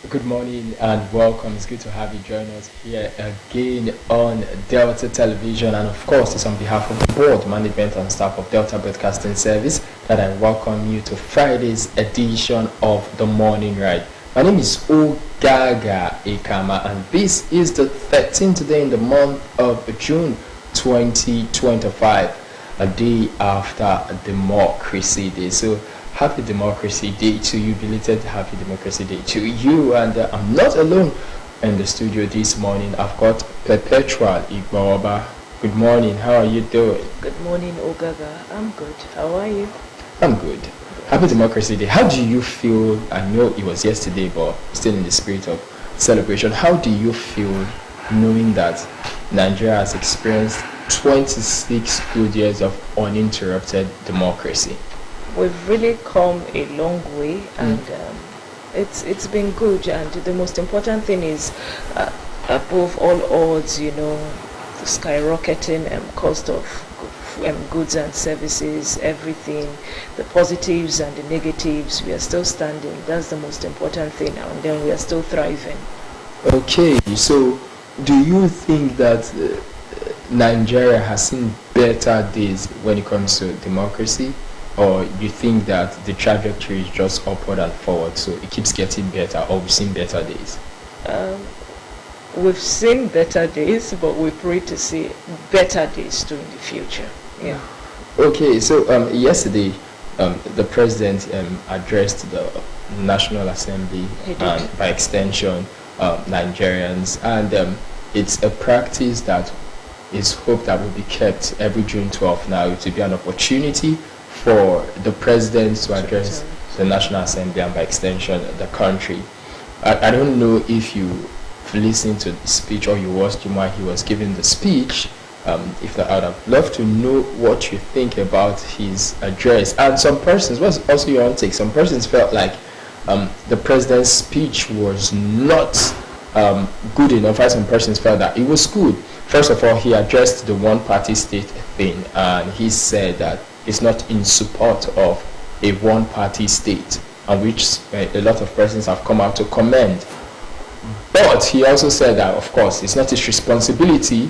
Good morning and welcome. It's good to have you join us here again on Delta Television. And of course, it's on behalf of the board, management, and staff of Delta Broadcasting Service that I welcome you to Friday's edition of The Morning Ride. My name is Ogaga Ekama, and this is the 13th day in the month of June 2025, a day after Democracy Day. So happy Democracy Day to you, belated happy Democracy Day to you. And I'm not alone in the studio this morning. I've got Perpetual Igbaoba. Good morning, how are you doing? Good morning, Ogaga. I'm good. How are you? I'm good. Happy Democracy Day. How do you feel? I know it was yesterday, but still in the spirit of celebration. How do you feel knowing that Nigeria has experienced 26 good years of uninterrupted democracy? We've really come a long way, and it's been good. And the most important thing is, above all odds, the skyrocketing cost of goods and services, everything, the positives and the negatives, we are still standing. That's the most important thing, and then we are still thriving. Okay, so do you think that Nigeria has seen better days when it comes to democracy? Or you think that the trajectory is just upward and forward, so it keeps getting better, or we've seen better days? We've seen better days, but we pray to see better days too in the future. Yeah. Okay, so yesterday, the president addressed the National Assembly and, by extension, Nigerians, and it's a practice that is hoped that will be kept every June 12th. Now, it will be an opportunity for the president to address the National Assembly and by extension the country. I don't know if you listened to the speech or you watched him while he was giving the speech. If not, I'd have loved to know what you think about his address. And some persons, what's also your own take, some persons felt like the president's speech was not good enough, while some persons felt that it was good. First of all, he addressed the one-party state thing, and he said that it's not in support of a one-party state, and which a lot of persons have come out to commend. But he also said that, of course, it's not his responsibility,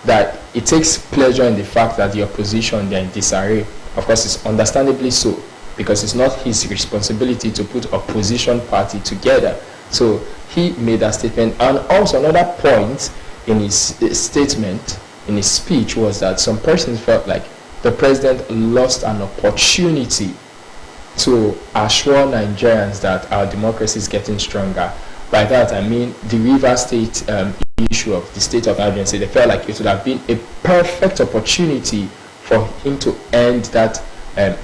that it takes pleasure in the fact that the opposition, they're in disarray. Of course, it's understandably so, because it's not his responsibility to put opposition party together. So he made that statement. And also another point in his statement, in his speech, was that some persons felt like the president lost an opportunity to assure Nigerians that our democracy is getting stronger. By that, I mean the Rivers State issue of the state of emergency. They felt like it would have been a perfect opportunity for him to end that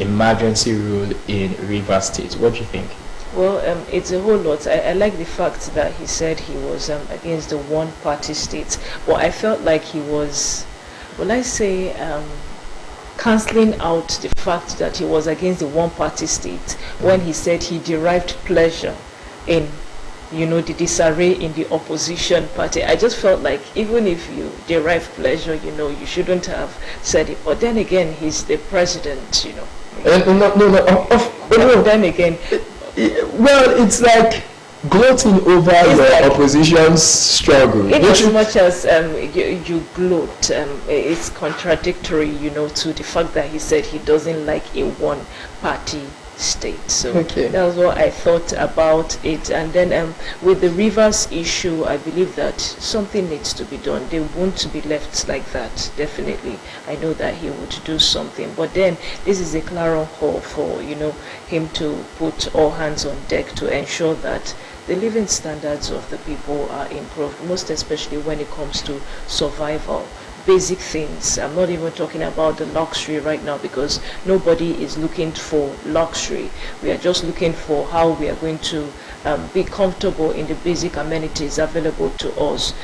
emergency rule in Rivers State. What do you think? Well, it's a whole lot. I like the fact that he said he was against the one-party state. But I felt like he was, cancelling out the fact that he was against the one-party state when he said he derived pleasure in, the disarray in the opposition party. I just felt like even if you derive pleasure, you shouldn't have said it. But then again, he's the president, No. Then again, well, it's like gloating over your opposition's struggle. In as much as you gloat, it's contradictory, to the fact that he said he doesn't like a one-party state. So that's what I thought about it. And then with the Rivers issue, I believe that something needs to be done. They won't be left like that, definitely. I know that he would do something. But then this is a clarion call for, him to put all hands on deck to ensure that the living standards of the people are improved, most especially when it comes to survival. Basic things. I'm not even talking about the luxury right now, because nobody is looking for luxury. We are just looking for how we are going to be comfortable in the basic amenities available to us,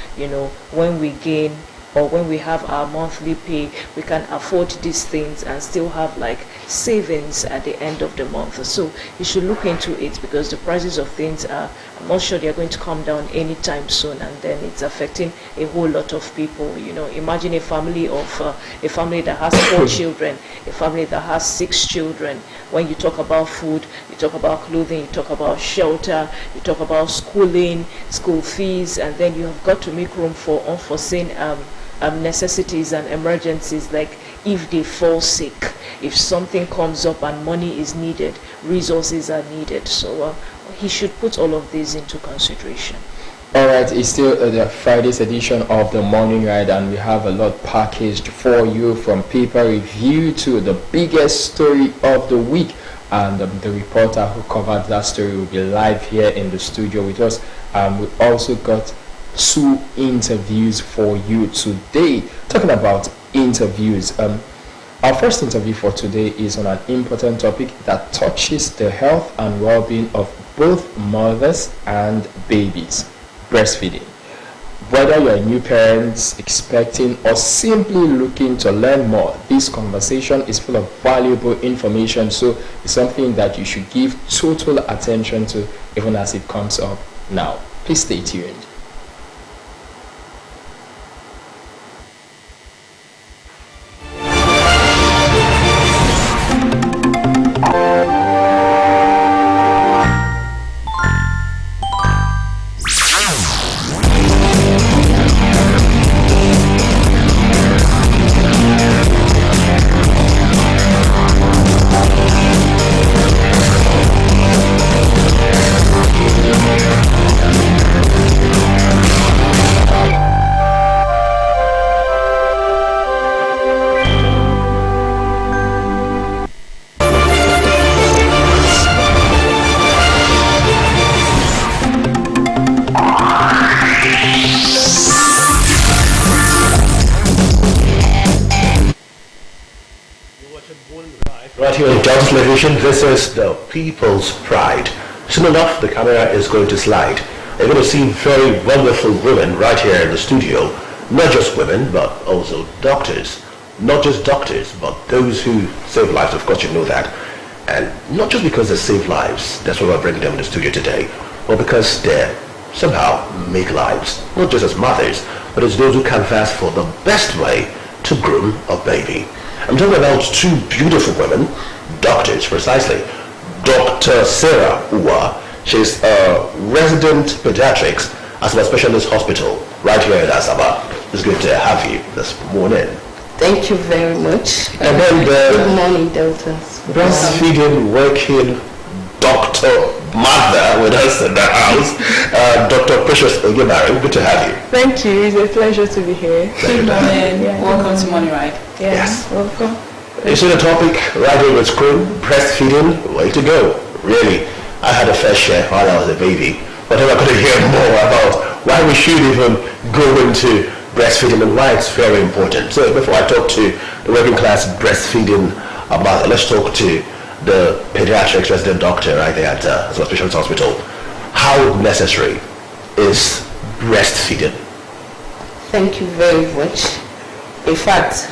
when we gain or when we have our monthly pay, we can afford these things and still have like savings at the end of the month. So you should look into it, because the prices of things are, I'm not sure they're going to come down anytime soon, and then it's affecting a whole lot of people. You know, imagine a family that has 4 children, a family that has 6 children. When you talk about food, you talk about clothing, you talk about shelter, you talk about schooling, school fees, and then you have got to make room for unforeseen necessities and emergencies, like if they fall sick, if something comes up and money is needed, resources are needed. So he should put all of these into consideration. All right, it's still the Friday's edition of the Morning Ride, and we have a lot packaged for you, from paper review to the biggest story of the week. And the reporter who covered that story will be live here in the studio with us. We also got 2 interviews for you today. Talking about interviews, our first interview for today is on an important topic that touches the health and well-being of both mothers and babies: breastfeeding. Whether you're a new parent, expecting, or simply looking to learn more, this conversation is full of valuable information, so it's something that you should give total attention to, even as it comes up now. Please stay tuned. Right here on John's Television, this is the People's Pride. Soon enough, the camera is going to slide. You're going to see very wonderful women right here in the studio. Not just women, but also doctors. Not just doctors, but those who save lives, of course you know that. And not just because they save lives, that's why we're bringing them in the studio today, but because they somehow make lives, not just as mothers, but as those who canvass for the best way to groom a baby. I'm talking about 2 beautiful women, doctors precisely. Dr. Sarah Uwa, she's a resident pediatrics at a specialist hospital right here in Asaba. It's good to have you this morning. Thank you very much. And then good morning, Deltas. Breastfeeding working doctor mother with us in the house, Dr. Precious Ogemari. Good to have you. Thank you. It's a pleasure to be here. Good morning. Welcome to Morning Ride. Yes. Welcome. You see the topic right here with screen, breastfeeding, way to go. Really, I had a fair share while I was a baby, but I'm going to hear more about why we should even go into breastfeeding and why it's very important. So before I talk to the working class breastfeeding mother, let's talk to the pediatrics resident doctor right there at Asaba Specialist Hospital. How necessary is breastfeeding? Thank you very much. In fact,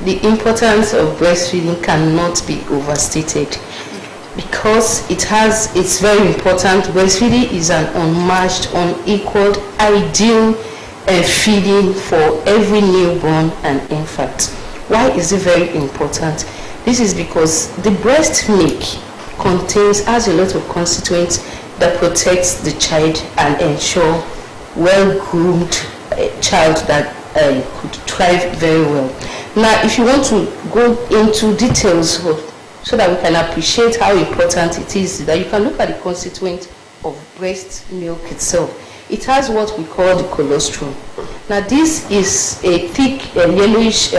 the importance of breastfeeding cannot be overstated, because it's very important. Breastfeeding is an unmatched, unequaled, ideal feeding for every newborn and infant. Why is it very important? This is because the breast milk has a lot of constituents that protects the child and ensure well-groomed child that could thrive very well. Now, if you want to go into details so that we can appreciate how important it is, that you can look at the constituents of breast milk itself. It has what we call the colostrum. Now, this is a thick yellowish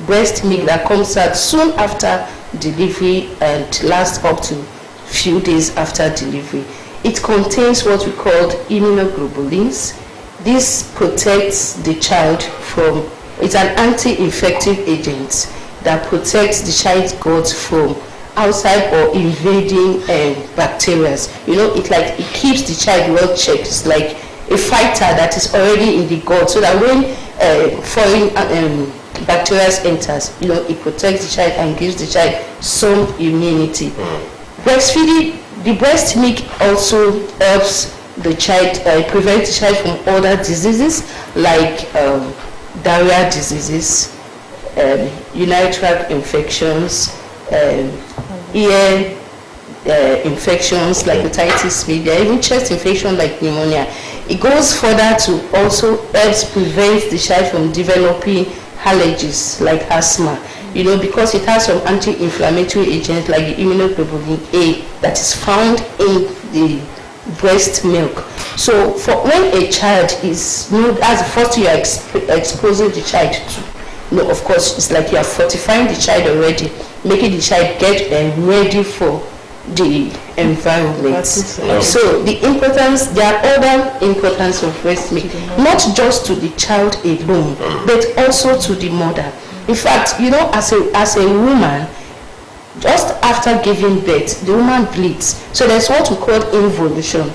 breast milk that comes out soon after delivery and lasts up to few days after delivery. It contains what we call immunoglobulins. This protects the child from, it's an anti-infective agent that protects the child's gut from outside or invading bacteria. You know, it keeps the child well checked. It's like a fighter that is already in the gut, so that when foreign bacteria enters, it protects the child and gives the child some immunity. Breastfeeding, the breast milk also helps the child, prevent the child from other diseases like diarrhea diseases, urinary tract infections, ear infections like otitis media, even chest infection like pneumonia. It goes further to also helps prevent the child from developing allergies like asthma, because it has some anti-inflammatory agents like the immunoglobulin A that is found in the breast milk. So for when a child is, as the first you are exposing the child to, of course, it's like you are fortifying the child already, making the child get ready for the environment. So the importance, there are other importance of breast milk, not just to the child alone, but also to the mother. In fact, as a woman, just after giving birth, the woman bleeds. So there's what we call involution.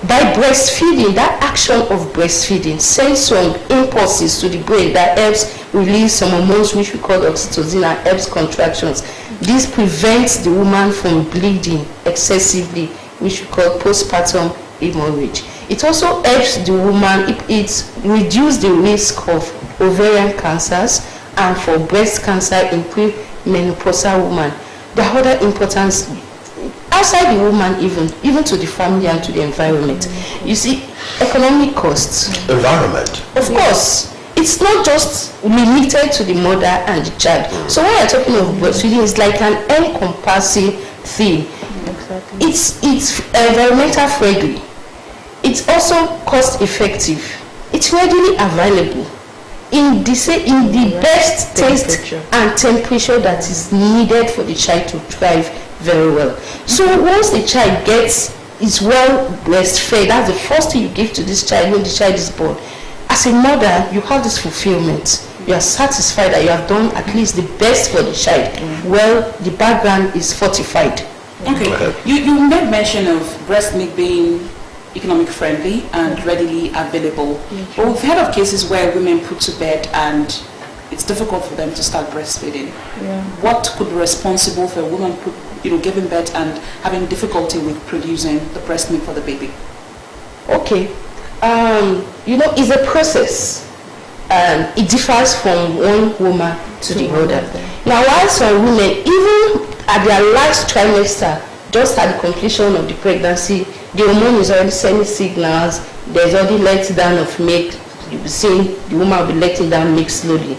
By breastfeeding, that action of breastfeeding sends some impulses to the brain that helps release some hormones which we call oxytocin and helps contractions. This prevents the woman from bleeding excessively, which we call postpartum hemorrhage. It also helps the woman, it reduces the risk of ovarian cancers and for breast cancer in premenopausal women. The other importance outside the woman, even to the family and to the environment. You see, economic costs. Environment. Of course. It's not just limited to the mother and the child. So when you're talking of breastfeeding, it's like an encompassing thing. Exactly. It's environmental friendly. It's also cost effective. It's readily available in the best taste and temperature that is needed for the child to thrive very well. So once the child is well breastfed, that's the first thing you give to this child when the child is born. As a mother, you have this fulfillment. You are satisfied that you have done at least the best for the child. Well, the background is fortified. Okay. You made mention of breast milk being economic friendly and readily available. But we've heard of cases where women put to bed and it's difficult for them to start breastfeeding. What could be responsible for a woman giving birth and having difficulty with producing the breast milk for the baby? Okay. It's a process, and it differs from one woman to the other. Now, while some women, even at their last trimester, just at the completion of the pregnancy, the hormone is already sending signals. There's already let down of milk. You'll be seeing the woman will be letting down milk slowly.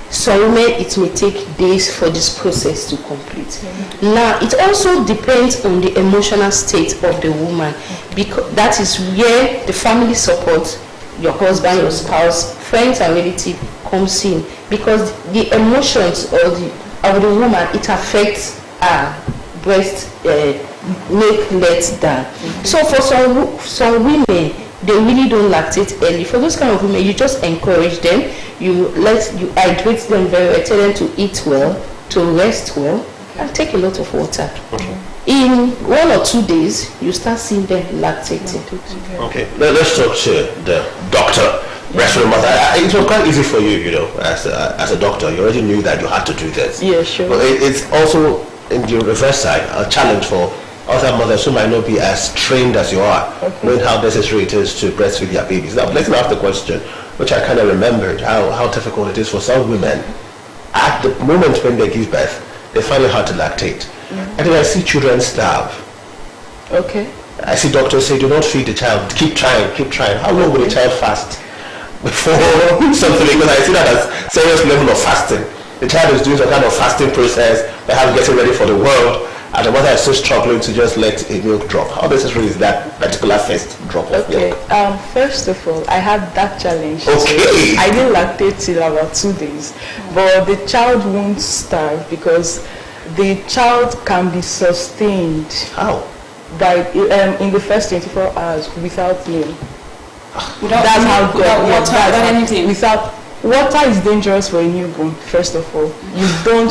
Some women, it may take days for this process to complete. Now, it also depends on the emotional state of the woman, because that is where the family support, your husband, your spouse, friends and relatives comes in, because the emotions of the woman, it affects her breast milk let down. So for some women, they really don't lactate early. For those kind of women, you just encourage them. You hydrate them very well, tell them to eat well, to rest well, and take a lot of water. In 1 or 2 days, you start seeing them lactating. Okay, let's talk to the doctor. Breastfeeding mother. It was quite easy for you, as a doctor. You already knew that you had to do this. Yeah, sure. But it's also, in the reverse side, a challenge for other mothers who might not be as trained as you are, knowing how necessary it is to breastfeed their babies. Now, let's ask the question, which I kind of remembered, how difficult it is for some women. At the moment when they give birth, they find it hard to lactate. And then I see children starve. Okay. I see doctors say, do not feed the child, keep trying. How long will the child fast before something? Because I see that as serious level of fasting. The child is doing some kind of fasting process, perhaps getting ready for the world, and the mother is so struggling to just let a milk drop. How necessary is that particular first drop of milk? First of all, I had that challenge. Okay. I didn't lactate till about 2 days, but the child won't starve because the child can be sustained. How? By in the first 24 hours without milk. Without water, without anything. Without water is dangerous for a newborn. First of all,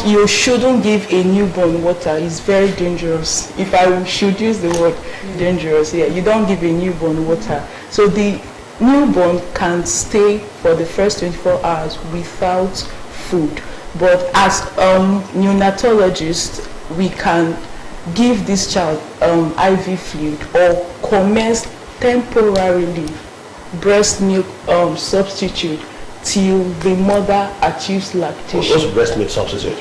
you shouldn't give a newborn water. It's very dangerous. If I should use the word dangerous, you don't give a newborn water. So the newborn can stay for the first 24 hours without food. But as neonatologists, we can give this child IV fluid or commence temporarily breast milk substitute till the mother achieves lactation. What's breast milk substitute?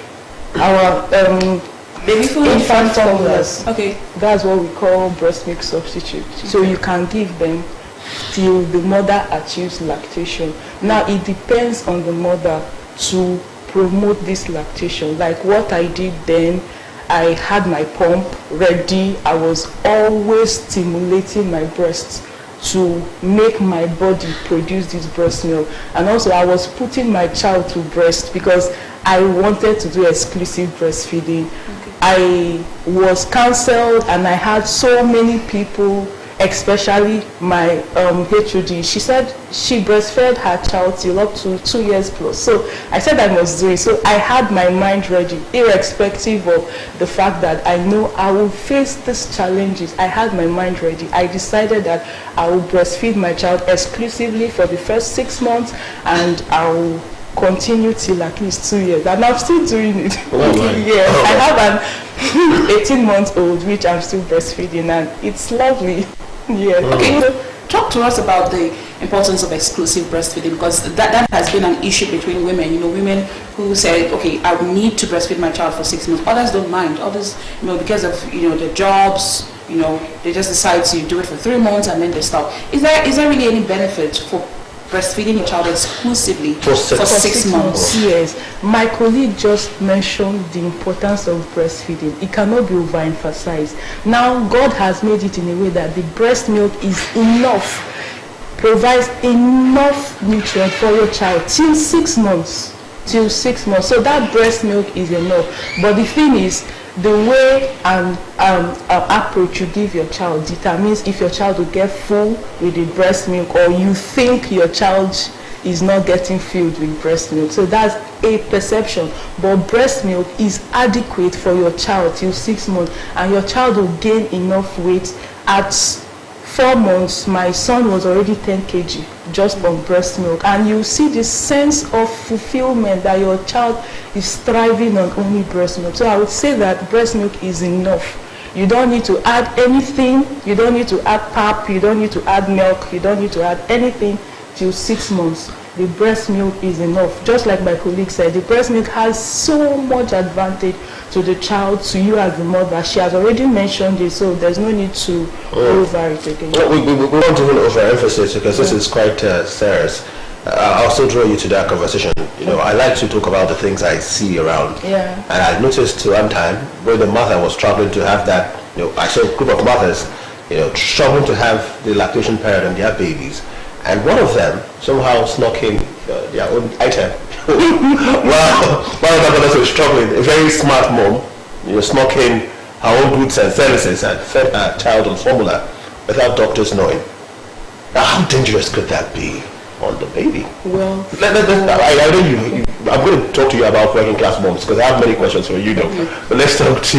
Our baby food, infant formulas. Okay. That's what we call breast milk substitute. So you can give them till the mother achieves lactation. Now it depends on the mother to promote this lactation. Like what I did then, I had my pump ready. I was always stimulating my breasts to make my body produce this breast milk. And also I was putting my child to breast because I wanted to do exclusive breastfeeding. Okay. I was counseled and I had so many people, especially my HOD. She said she breastfed her child till up to 2 years plus. So I said I must do it. So I had my mind ready, irrespective of the fact that I know I will face these challenges. I had my mind ready. I decided that I will breastfeed my child exclusively for the first 6 months, and I will continue till at least 2 years. And I'm still doing it. Yes, I have an 18-month-old which I'm still breastfeeding, and it's lovely. Yeah. Okay, talk to us about the importance of exclusive breastfeeding, because that has been an issue between women. You know, women who say, okay, I will need to breastfeed my child for 6 months. Others don't mind. Others, you know, because of, you know, their jobs, you know, they just decide to do it for 3 months and then they stop. Is there really any benefit for breastfeeding a child exclusively for 6 months? Yes. My colleague just mentioned the importance of breastfeeding. It cannot be overemphasized. Now, God has made it in a way that the breast milk is enough, provides enough nutrient for your child till 6 months. So that breast milk is enough. But the thing is, the way and approach you give your child determines if your child will get full with the breast milk, or you think your child is not getting filled with breast milk. So that's a perception. But breast milk is adequate for your child till 6 months, and your child will gain enough weight. At 4 months, my son was already 10 kg just on breast milk, and you see this sense of fulfillment that your child is thriving on only breast milk. So I would say that breast milk is enough. You don't need to add anything. You don't need to add pap. You don't need to add milk. You don't need to add anything till 6 months. The breast milk is enough. Just like my colleague said, the breast milk has so much advantage to the child, to you as the mother. She has already mentioned it, so there's no need to go over it again. Well, we want to overemphasize because this is quite serious. I'll also draw you to that conversation. You know, I like to talk about the things I see around. Yeah. And I noticed one time when the mother was struggling to have that, you know, I saw a group of mothers, you know, struggling to have the lactation period and their babies. And one of them somehow snuck in their own item. While one of the mothers was struggling, a very smart mom, you know, snuck in her own goods and services and fed her child on formula without doctors knowing. Now, how dangerous could that be on the baby? Well, I'm going to talk to you about working class moms because I have many questions for you though. But let's talk to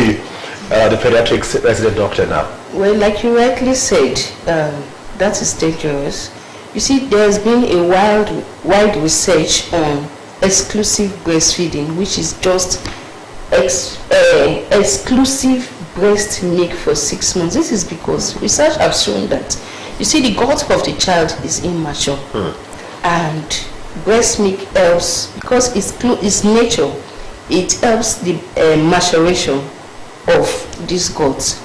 the pediatrics resident doctor now. Well, like you rightly said, that is dangerous. You see, there's been a wide research on exclusive breastfeeding, which is just exclusive breast milk for 6 months. This is because research has shown that, you see, the gut of the child is immature, and breast milk helps because it's nature. It helps the maturation of this gut.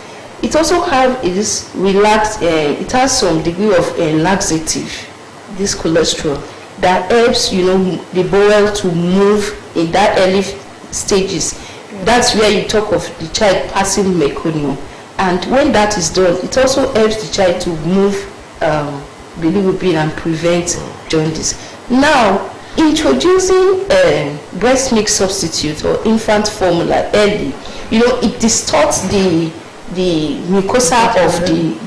It also has it has some degree of laxative, this cholesterol, that helps, you know, the bowel to move in that early stages. Yeah. That's where you talk of the child passing meconium. And when that is done, it also helps the child to move bilirubin and prevent jaundice. Now, introducing breast milk substitute or infant formula early, you know, it distorts the mucosa of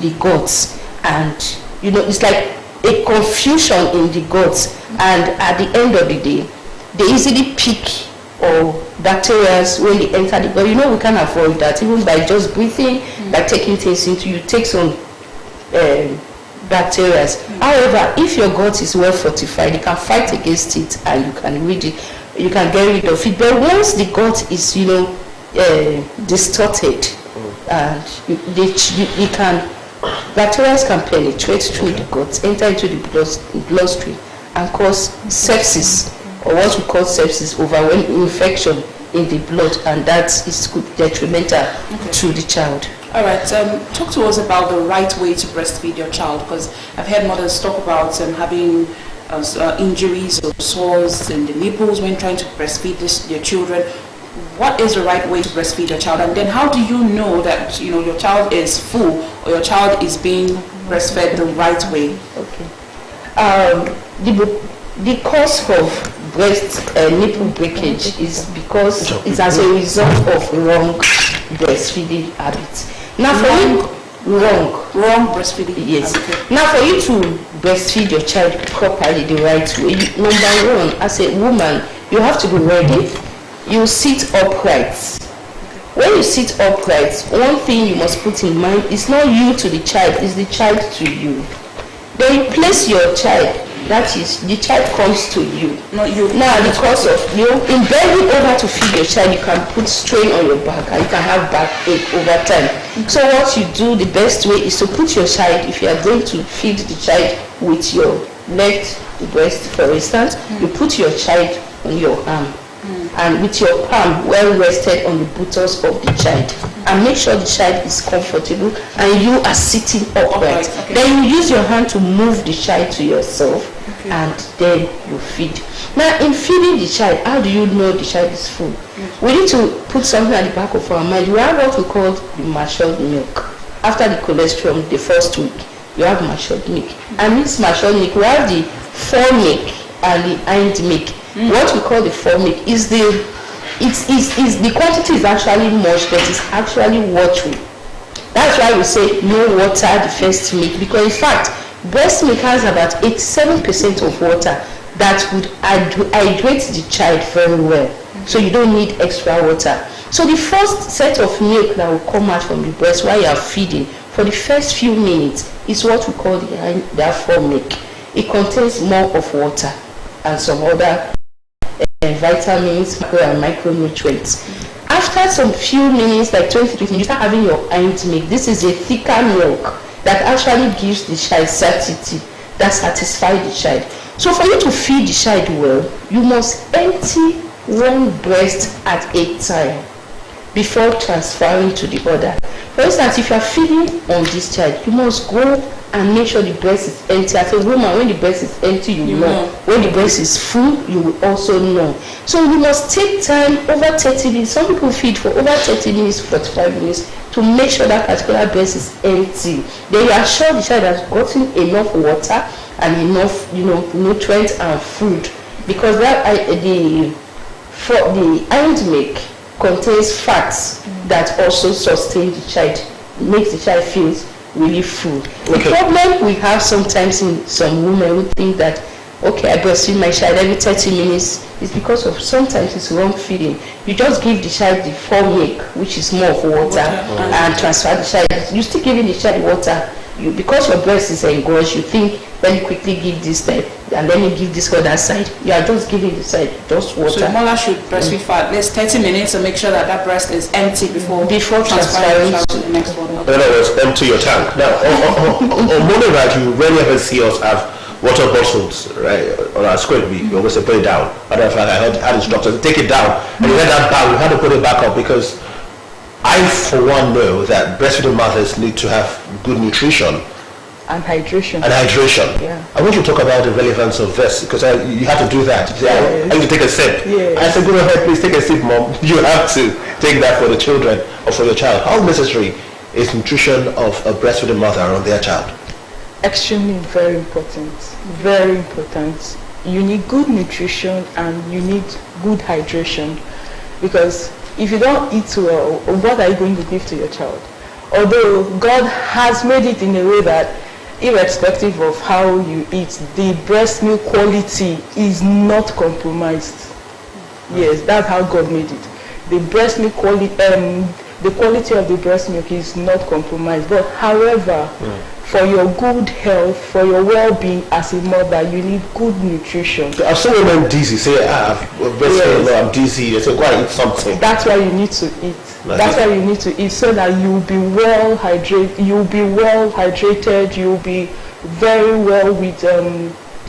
the guts, and you know, it's like a confusion in the guts, and at the end of the day they easily pick or bacteria when they enter the gut. You know, we can avoid that even by just breathing, by taking things into, you take some bacteria. However, if your gut is well fortified, you can fight against it and you can you can get rid of it. But once the gut is, distorted, and bacteria can penetrate through the gut, enter into the bloodstream, and cause sepsis, or what we call sepsis, overwhelming infection in the blood, and that is detrimental to the child. All right, talk to us about the right way to breastfeed your child, because I've heard mothers talk about having injuries or sores in the nipples when trying to breastfeed your children. What is the right way to breastfeed your child, and then how do you know that your child is full or your child is being breastfed the right way? Okay. The cause of breast nipple breakage is because it's as a result of wrong breastfeeding habits. Now wrong breastfeeding. Yes. Okay. Now for you to breastfeed your child properly the right way, number one, as a woman, you have to be ready. You sit upright. When you sit upright, one thing you must put in mind is not you to the child, it's the child to you. Then you place your child, that is, the child comes to you. Not you. Now, because of in bending over to feed your child, you can put strain on your back and you can have backache over time. So what you do, the best way is to put your child, if you are going to feed the child with your left breast, for instance, you put your child on your arm. And with your palm well rested on the buttocks of the child, and make sure the child is comfortable and you are sitting upright. Okay. Then you use your hand to move the child to yourself, and then you feed. Now in feeding the child, how do you know the child is full? We need to put something at the back of our mind. We have what we call the matured milk. After the colostrum, the first week, you have matured milk. And this matured milk, we have the foremilk and the hind milk. What we call the foremilk is the quantity is actually much, but it's actually watery. That's why we say no water the first milk, because in fact breast milk has about 87% of water that would hydrate the child very well. So you don't need extra water. So the first set of milk that will come out from the breast while you are feeding for the first few minutes is what we call the foremilk. It contains more of water and some other vitamins, macro and micronutrients. After some few minutes, like 20 minutes, you start having your hind milk. This is a thicker milk that actually gives the child satiety, that satisfies the child. So for you to feed the child well, you must empty one breast at a time before transferring to the other. For instance, if you are feeding on this child, you must go and make sure the breast is empty. As a woman, when the breast is empty, you know. When the breast is full, you will also know. So you must take time, over 30 minutes. Some people feed for over 30 minutes, 45 minutes, to make sure that particular breast is empty. Then you are sure the child has gotten enough water and enough, nutrients and food, because the hind milk contains fats that also sustain the child, makes the child feel really full. The problem we have sometimes in some women who think that, okay, I breastfeed my child every 30 minutes, is because of sometimes it's wrong feeding. You just give the child the foremilk, which is more of water, and transfer the child. You still giving the child water. Because your breast is engorged, you think, let me quickly give this type and let me give this other side. You are just giving the side just water. So the mother should breastfeed for at least 30 minutes to make sure that breast is empty before transferring to the next one. In other words, empty your tank. Now, on Monday night, you rarely ever see us have water bottles, right, on our screen. We always say put it down. I had instructors take it down, and you had that back. We had to put it back up because I, for one, know that breastfeeding mothers need to have good nutrition and hydration. Yeah. I want you to talk about the relevance of this, because you have to do that. I need to take a sip. Yes. I said, go ahead, please take a sip, Mom. You have to take that for the children or for your child. How necessary is nutrition of a breastfeeding mother on their child? Extremely very important. Very important. You need good nutrition and you need good hydration, because if you don't eat well, what are you going to give to your child? Although God has made it in a way that irrespective of how you eat, the breast milk quality is not compromised. Yes, that's how God made it. The breast milk quality, the quality of the breast milk is not compromised. But however, for your good health, for your well-being as a mother, you need good nutrition. I've seen women dizzy say, I'm dizzy. They say, go and eat something. That's why you need to eat. That's why you need to eat, so that you'll be well hydrated. You'll be well hydrated. You'll be very well with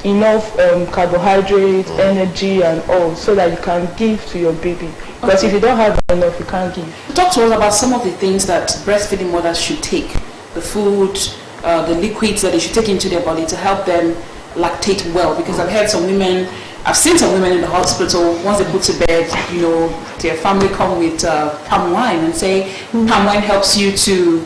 enough carbohydrates, energy, and all, so that you can give to your baby. Because if you don't have enough, you can't give. Talk to us about some of the things that breastfeeding mothers should take. The food, the liquids that they should take into their body to help them lactate well. Because I've seen some women in the hospital, once they put to bed, their family come with palm wine and say, palm wine helps you to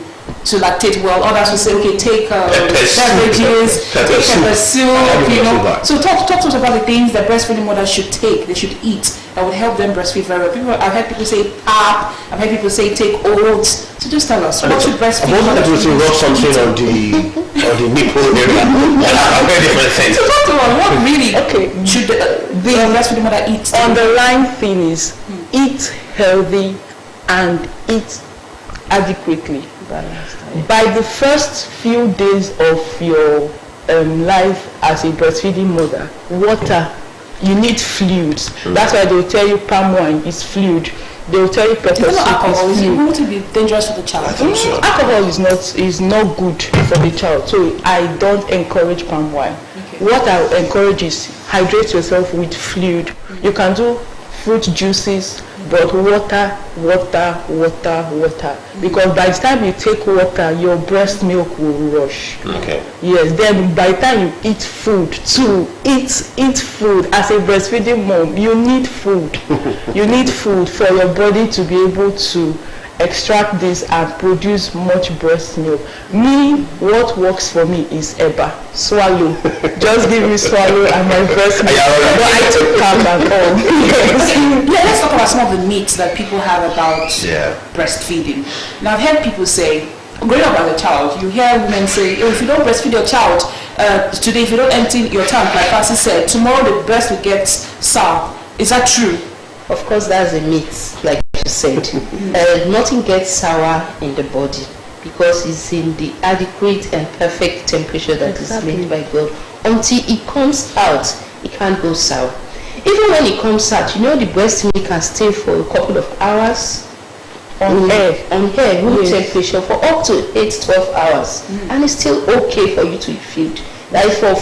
lactate well. Others will say, okay, take beverages, take pepper soup, So talk to us about the things that breastfeeding mothers should take, they should eat, that would help them breastfeed very well. I've heard people say pap, I've heard people say take oats. So just tell us, what should breastfeed mothers do? I've rub something on the nipple area. I've heard different things. So talk to us, what really should the breastfeeding mother eat? Underlying thing is eat healthy and eat adequately. By the first few days of your life as a breastfeeding mother, water, you need fluids. That's why they will tell you palm wine is fluid. They will tell you pepper soup alcohol is fluid. Going to be dangerous for the child. I think so. Alcohol is not good for the child, so I don't encourage palm wine. What I encourage is hydrate yourself with fluid. You can do fruit juices, but water. Because by the time you take water, your breast milk will rush. Okay. Yes, then by the time you eat food too, eat food. As a breastfeeding mom, you need food. You need food for your body to be able to extract this and produce much breast milk. Me, what works for me is eba, swallow. Just give me swallow and my breast milk. But I took palm and all. Let's talk about some of the myths that people have about breastfeeding. Now, I've heard people say, growing up as a child, you hear women say, if you don't breastfeed your child today, if you don't empty your tank, like Pastor said, tomorrow the breast will get sour. Is that true? Of course, that's a myth, like you said. Nothing gets sour in the body because it's in the adequate and perfect temperature that is made by God. Until it comes out, it can't go sour. Even when it comes out, the breast milk can stay for a couple of hours on air, room temperature for up to 8-12 hours, and it's still okay for you to feed. Like for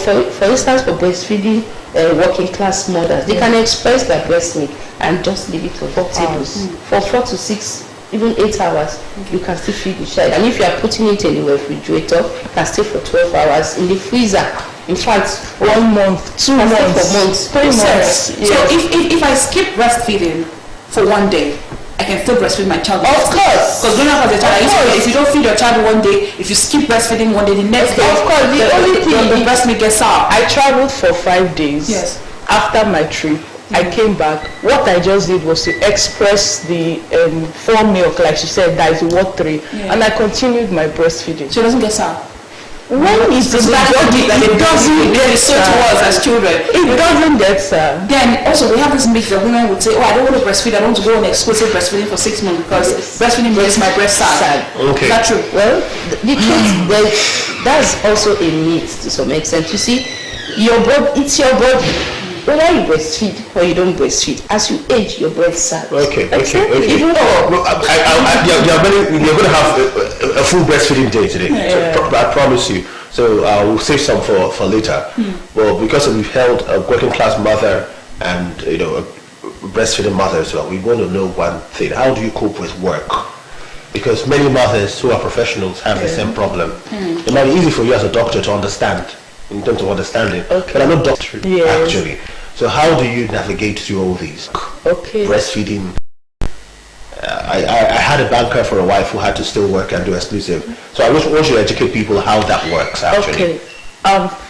instance, for breastfeeding working class mothers, they can express their breast milk and just leave it on the tables for 4 to 6, even 8 hours. You can still feed the child, and if you are putting it in the refrigerator, it can stay for 12 hours in the freezer. In fact, 1 month, 2 months, 3 months. So if I skip breastfeeding for 1 day, I can still breastfeed my child. Of course. Because growing up as a child, if you don't feed your child 1 day, if you skip breastfeeding 1 day, the next day, of course, the breast milk gets sour. I traveled for 5 days. Yes. After my trip, I came back. What I just did was to express the form milk, like she said, that is watery, and I continued my breastfeeding. So it doesn't get sour. When it's in the body, it doesn't get so to us as children. It doesn't get sour. Then also we have this myth that women would say, I don't want to breastfeed, I don't want to go on exclusive breastfeeding for 6 months because breastfeeding makes my breast sad. Okay. Is that true? Well, the truth, that's also a myth to some extent. You see, it's your body. Whether you breastfeed or you don't breastfeed, as you age, your breast sags. Okay. Even though you're going to have a full breastfeeding day today. So I promise you. So we'll save some for later. Well, because we've held a working class mother and a breastfeeding mother as well, we want to know one thing: how do you cope with work? Because many mothers who are professionals have the same problem. It might be easy for you as a doctor to understand, in terms of understanding, but I'm not doctor actually. So how do you navigate through all these? Breastfeeding. I had a banker for a wife who had to still work and do exclusive. So I want you to educate people how that works actually.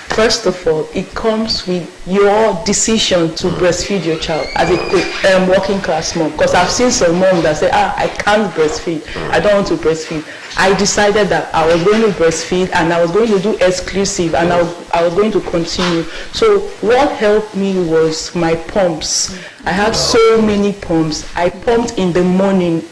First of all, it comes with your decision to breastfeed your child as a working class mom. Because I've seen some moms that say, I can't breastfeed. I don't want to breastfeed. I decided that I was going to breastfeed and I was going to do exclusive and I was going to continue. So what helped me was my pumps. I had so many pumps. I pumped in the morning.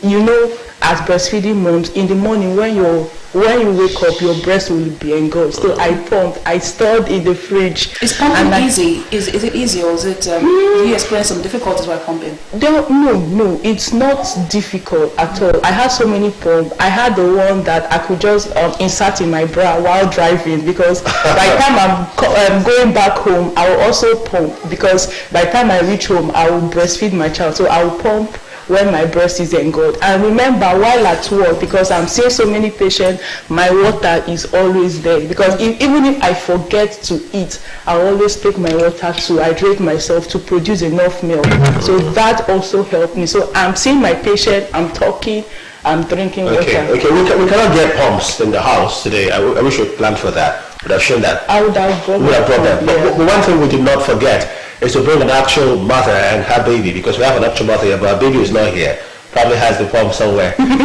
as breastfeeding moms, in the morning when you wake up, your breast will be engulfed. So I pumped. I stored in the fridge. Is pumping easy? Is it easy, or is it? Do you experience some difficulties while pumping? No, it's not difficult at all. I had so many pumps. I had the one that I could just insert in my bra while driving, because by the time I'm going back home, I will also pump, because by the time I reach home, I will breastfeed my child. So I will pump when my breast is engulfed. And remember, while at work, because I'm seeing so many patients, my water is always there, because even if I forget to eat, I always take my water to hydrate myself, to produce enough milk. So that also helped me. So I'm seeing my patient, I'm talking, I'm drinking water. Okay, we cannot get pumps in the house today. I wish we planned for that. Would have shown that. I would have brought that. But the one thing we did not forget is to bring an actual mother and her baby, because we have an actual mother here, but our baby is not here. Probably has the pump somewhere. But we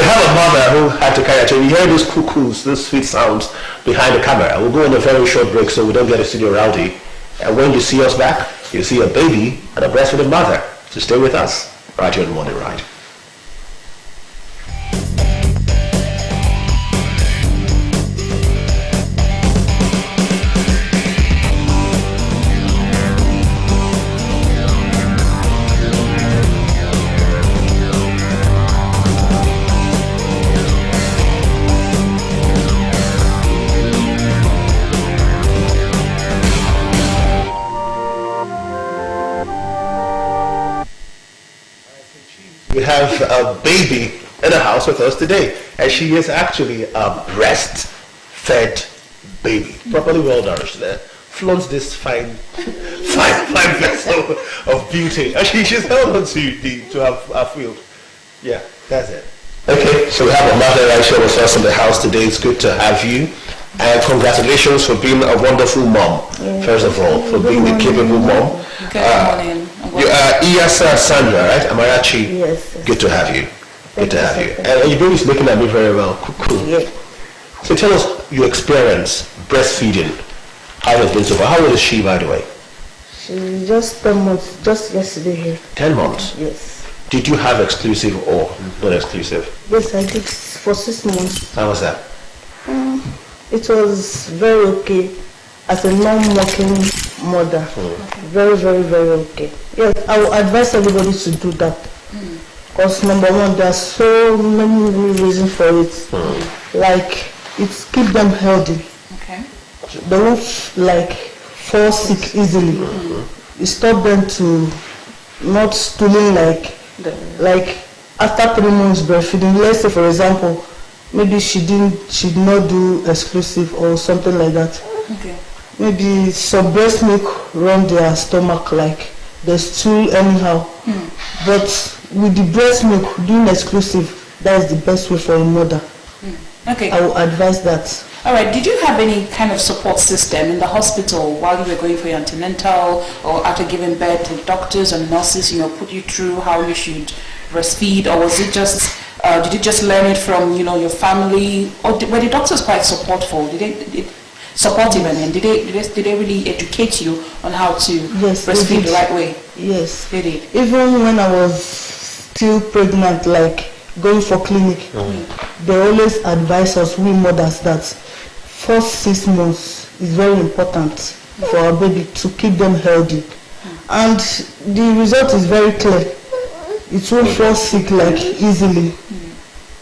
have a mother who had to carry it. So you hear those cuckoos, those sweet sounds behind the camera. We'll go on a very short break so we don't get the studio rowdy. And when you see us back, you see a baby and a breastfeeding mother. So stay with us right here on Morning Ride. We have a baby in the house with us today, and she is actually a breast-fed baby, properly well nourished. There, flaunts this fine vessel of beauty, and she's held on to our field. Yeah, that's it. Okay, so we have a mother right here with us in the house today. It's good to have you, and congratulations for being a wonderful mom. First of all, for being a capable mom. Good morning. You are Iyasa Sandra, right? Amarachi? Yes. Good to have you. Good to have you. And your baby's looking at me very well. Cool. Yeah. So tell us your experience breastfeeding. How has it been so far? How old is she, by the way? She's just 10 months, just yesterday here. 10 months? Yes. Did you have exclusive or not exclusive? Yes, I did for 6 months. How was that? It was very okay as a non-working mother. Very, very, very okay. Yes, I would advise everybody to do that. Because number one, there are so many reasons for it. Like, it keeps them healthy. Okay. They won't fall sick easily. It stops them to not stooling like after 3 months breastfeeding. Let's say, for example, maybe she did not do exclusive or something like that. Okay. Maybe some breast milk run their stomach, like they stool anyhow. But with the breast milk doing exclusive, that is the best way for a mother. Okay. I will advise that. All right. Did you have any kind of support system in the hospital while you were going for your antenatal, or after giving birth? The doctors and nurses, put you through how you should breastfeed, or was it just? Did you just learn it from your family, or were the doctors quite supportive? Supportive, and did they really educate you on how to breastfeed the right way? Yes, they did. Even when I was still pregnant, like going for clinic, they always advise us, we mothers, that first 6 months is very important for our baby to keep them healthy, and the result is very clear. It won't fall sick easily.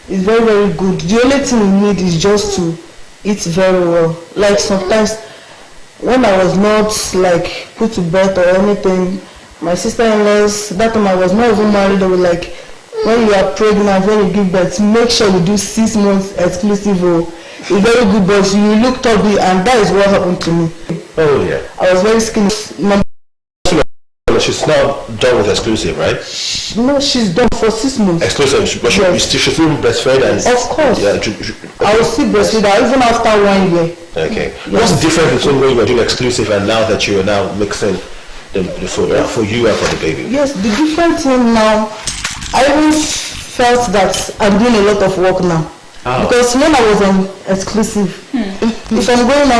It's very, very good. The only thing we need is just to eat very well. Like sometimes when I was not put to bed or anything, my sister-in-laws, that time I was not even married, they were like, when you are pregnant, when you give birth, make sure you do 6 months exclusive. It's very good, but you look tubby, and that is what happened to me. Oh yeah. I was very skinny. She's now done with exclusive, right? No, she's done for 6 months. Exclusive, but she's still breastfed, and of course. Yeah, I will still breastfeed her even after 1 year. Okay. What's the difference between when you were doing exclusive and now that you are now mixing the food for you and for the baby? Yes, the different thing now, I even felt that I'm doing a lot of work now. Because when I was on exclusive, if I'm going out